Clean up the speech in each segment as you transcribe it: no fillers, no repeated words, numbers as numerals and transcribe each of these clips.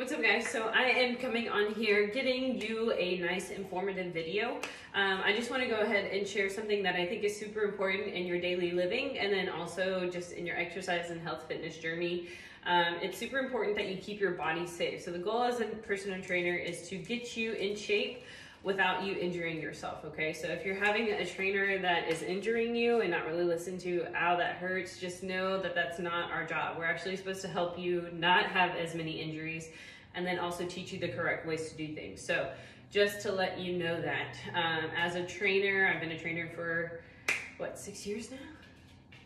What's up, guys? So I am coming on here getting you a nice informative video. I just want to go ahead and share something that I think is super important in your daily living, and then also just in your exercise and health fitness journey. It's super important that you keep your body safe. So the goal as a personal trainer is to get you in shape without you injuring yourself, okay? So if you're having a trainer that is injuring you and not really listen to, ow, that hurts, just know that that's not our job. We're actually supposed to help you not have as many injuries and then also teach you the correct ways to do things. So just to let you know that, as a trainer, I've been a trainer for, what, 6 years now?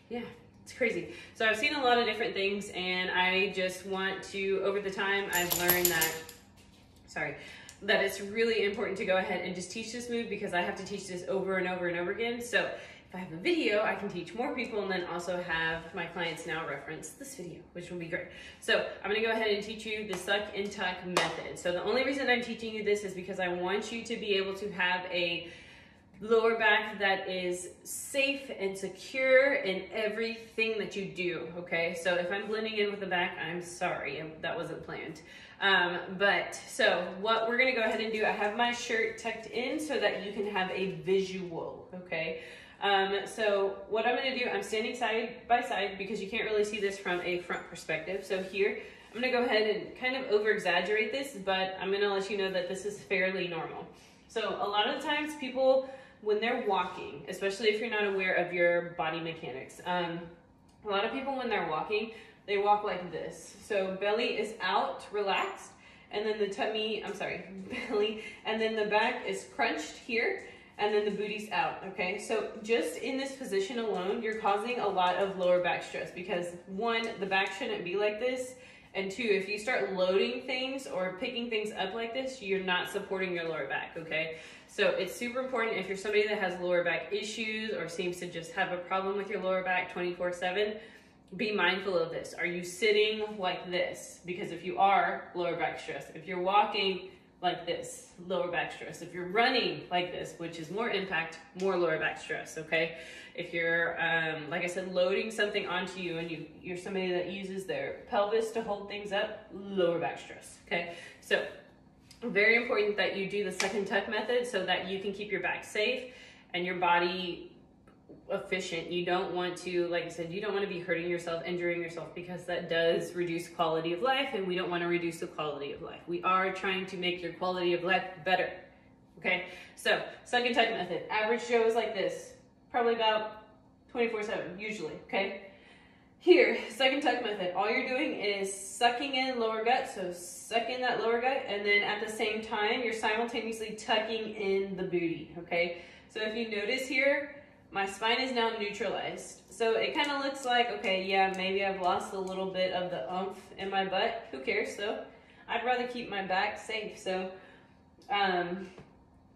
Yeah. It's crazy. So I've seen a lot of different things, and I just want to, over the time, I've learned that it's really important to go ahead and just teach this move, because I have to teach this over and over and over again. So if I have a video, I can teach more people and then also have my clients now reference this video, which will be great. So I'm gonna go ahead and teach you the suck and tuck method. So the only reason I'm teaching you this is because I want you to be able to have a lower back that is safe and secure in everything that you do, okay? So if I'm blending in with the back, I'm sorry, that wasn't planned. So what we're gonna go ahead and do, I have my shirt tucked in so that you can have a visual, okay? So what I'm gonna do, I'm standing side by side because you can't really see this from a front perspective. So here, I'm gonna go ahead and kind of over exaggerate this, but I'm gonna let you know that this is fairly normal. So a lot of the times people, when they're walking, especially if you're not aware of your body mechanics, a lot of people when they're walking, they walk like this. So belly is out, relaxed, and then the belly, and then the back is crunched here, and then the booty's out, okay? So just in this position alone, you're causing a lot of lower back stress because one, the back shouldn't be like this, and two, if you start loading things or picking things up like this, you're not supporting your lower back, okay? So it's super important if you're somebody that has lower back issues or seems to just have a problem with your lower back 24/7, be mindful of this. Are you sitting like this? Because if you are, lower back stress. If you're walking like this, lower back stress. If you're running like this, which is more impact, more lower back stress, okay? If you're, like I said, loading something onto you and you're somebody that uses their pelvis to hold things up, lower back stress, okay? So very important that you do the suck and tuck method so that you can keep your back safe and your body efficient. You don't want to, like I said, you don't want to be hurting yourself, injuring yourself, because that does reduce quality of life, and we don't want to reduce the quality of life. We are trying to make your quality of life better, okay? So suck and tuck method. Average Joe is like this, probably about 24/7 usually, okay? Here, suck and tuck method. All you're doing is sucking in lower gut, so suck in that lower gut, and then at the same time, you're simultaneously tucking in the booty, okay? So if you notice here, my spine is now neutralized. So it kind of looks like, okay, yeah, maybe I've lost a little bit of the oomph in my butt. Who cares? So I'd rather keep my back safe. So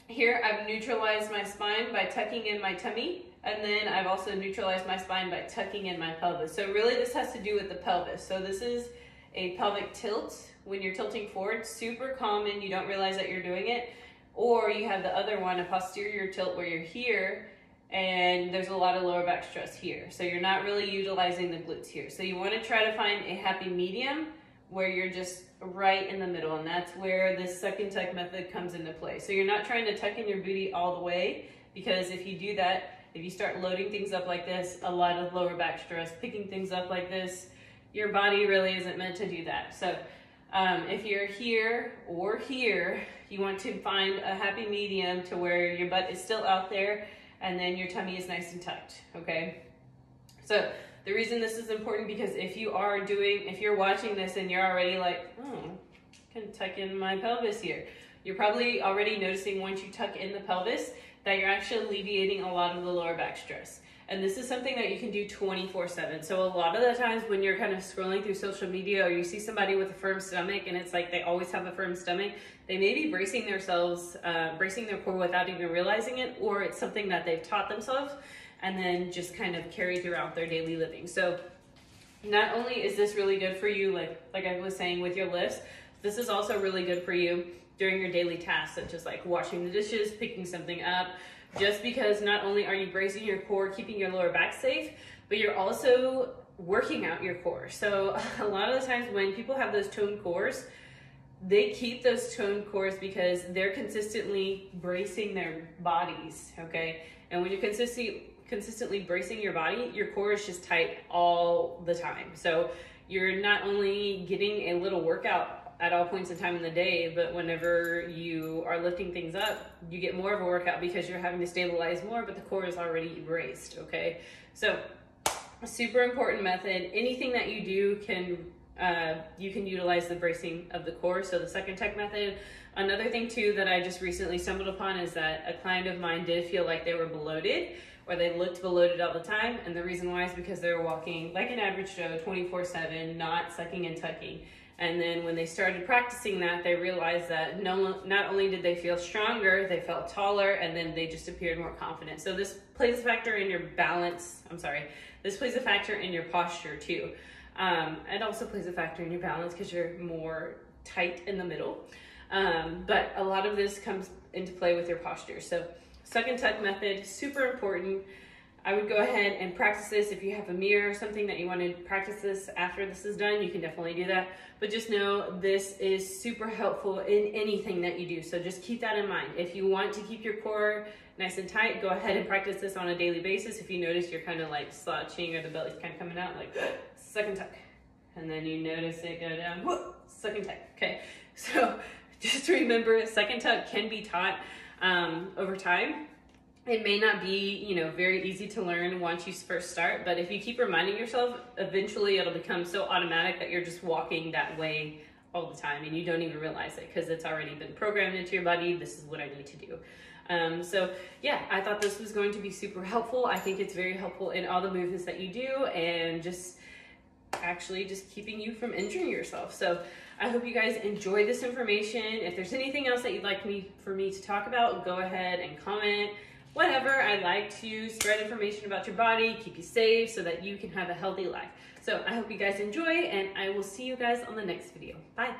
here I've neutralized my spine by tucking in my tummy. And then I've also neutralized my spine by tucking in my pelvis. So really this has to do with the pelvis. So this is a pelvic tilt. When you're tilting forward, super common, you don't realize that you're doing it. Or you have the other one, a posterior tilt, where you're here and there's a lot of lower back stress here. So you're not really utilizing the glutes here. So you want to try to find a happy medium where you're just right in the middle, and that's where this suck and tuck method comes into play. So you're not trying to tuck in your booty all the way, because if you do that, if you start loading things up like this, a lot of lower back stress, picking things up like this, your body really isn't meant to do that. So if you're here or here, you want to find a happy medium to where your butt is still out there and then your tummy is nice and tucked, okay? So the reason this is important, because if you're watching this and you're already like, oh, I can tuck in my pelvis here, you're probably already noticing once you tuck in the pelvis that you're actually alleviating a lot of the lower back stress. And this is something that you can do 24/7. So a lot of the times when you're kind of scrolling through social media, or you see somebody with a firm stomach and it's like they always have a firm stomach, they may be bracing themselves, bracing their core without even realizing it, or it's something that they've taught themselves and then just kind of carry throughout their daily living. So not only is this really good for you, like I was saying with your lifts, this is also really good for you during your daily tasks, such as like washing the dishes, picking something up, just because not only are you bracing your core, keeping your lower back safe, but you're also working out your core. So a lot of the times when people have those toned cores, they keep those toned cores because they're consistently bracing their bodies, okay? And when you're consistently bracing your body, your core is just tight all the time. So you're not only getting a little workout at all points in time in the day, but whenever you are lifting things up, you get more of a workout because you're having to stabilize more, but the core is already braced, okay? So a super important method. Anything that you do you can utilize the bracing of the core. So the second tech method. Another thing too that I just recently stumbled upon is that a client of mine did feel like they were bloated, or they looked bloated all the time. And the reason why is because they were walking like an average Joe 24/7, not sucking and tucking. And then when they started practicing that, they realized that not only did they feel stronger, they felt taller, and then they just appeared more confident. So this plays a factor in your balance. This plays a factor in your posture too. It also plays a factor in your balance because you're more tight in the middle. But a lot of this comes into play with your posture. So suck and tuck method, super important. I would go ahead and practice this. If you have a mirror or something that you want to practice this after this is done, you can definitely do that. But just know this is super helpful in anything that you do. So just keep that in mind. If you want to keep your core nice and tight, go ahead and practice this on a daily basis. If you notice you're kind of like slouching or the belly's kind of coming out, like suck and tuck. And then you notice it go down, whoop, suck and tuck. Okay, so just remember, suck and tuck can be taught over time. It may not be, very easy to learn once you first start, but if you keep reminding yourself, eventually it'll become so automatic that you're just walking that way all the time and you don't even realize it because it's already been programmed into your body. This is what I need to do. So yeah, I thought this was going to be super helpful. I think it's very helpful in all the movements that you do and just keeping you from injuring yourself. So I hope you guys enjoy this information. If there's anything else that you'd like for me to talk about, go ahead and comment. Whatever. I like to spread information about your body, keep you safe so that you can have a healthy life. So I hope you guys enjoy, and I will see you guys on the next video. Bye.